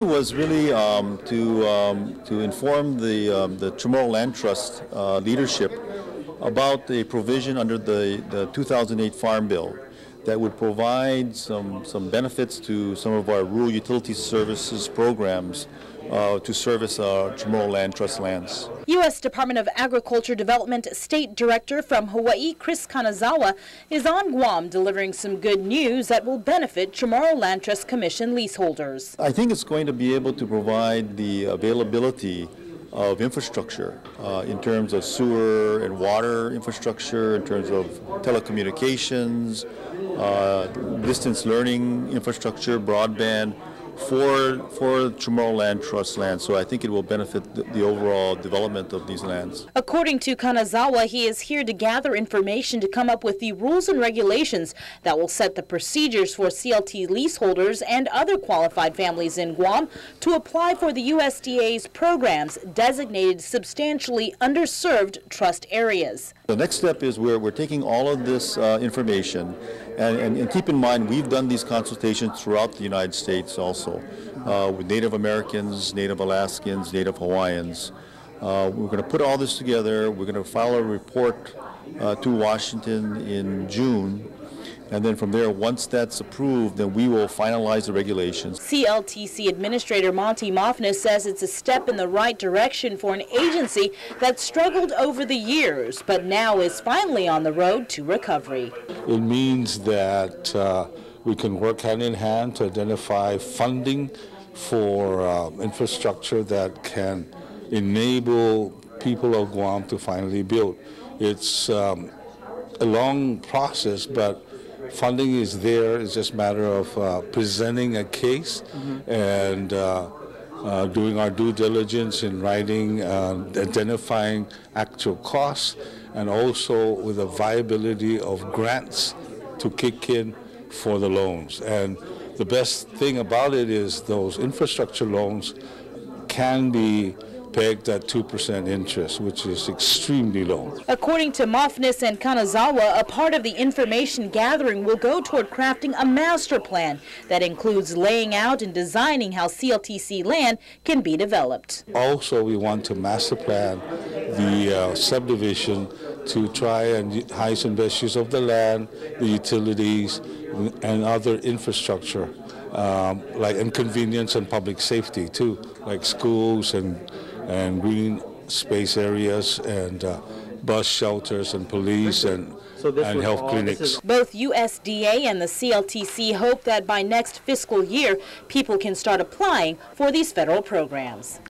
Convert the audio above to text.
Was really to inform the Chamorro Land Trust leadership about the provision under the 2008 Farm Bill that would provide some benefits to some of our rural utility services programs to service Chamorro Land Trust lands. U.S. Department of Agriculture Development State Director from Hawaii, Chris Kanazawa, is on Guam delivering some good news that will benefit Chamorro Land Trust Commission leaseholders. I think it's going to be able to provide the availability of infrastructure in terms of sewer and water infrastructure, in terms of telecommunications, distance learning infrastructure, broadband, for Chamorro Land Trust land. So I think it will benefit the overall development of these lands. According to Kanazawa, he is here to gather information to come up with the rules and regulations that will set the procedures for CLT leaseholders and other qualified families in Guam to apply for the USDA's programs designated substantially underserved trust areas. The next step is we're taking all of this information, and keep in mind we've done these consultations throughout the United States also with Native Americans, Native Alaskans, Native Hawaiians. We're going to put all this together. We're going to file a report to Washington in June. And then from there, once that's approved, then we will finalize the regulations. CLTC Administrator Monty Mofness says it's a step in the right direction for an agency that struggled over the years, but now is finally on the road to recovery. It means that we can work hand in hand to identify funding for infrastructure that can enable people of Guam to finally build. It's a long process, but funding is there. It's just a matter of presenting a case and doing our due diligence in writing, identifying actual costs, and also with the viability of grants to kick in for the loans. And the best thing about it is those infrastructure loans can be pegged at 2% interest, which is extremely low. According to Mofness and Kanazawa, a part of the information gathering will go toward crafting a master plan that includes laying out and designing how CLTC land can be developed. Also, we want to master plan the subdivision to try and highest and best use of the land, the utilities, and other infrastructure, like inconvenience and public safety too, like schools and green space areas and bus shelters and police and health clinics. Both USDA and the CLTC hope that by next fiscal year, people can start applying for these federal programs.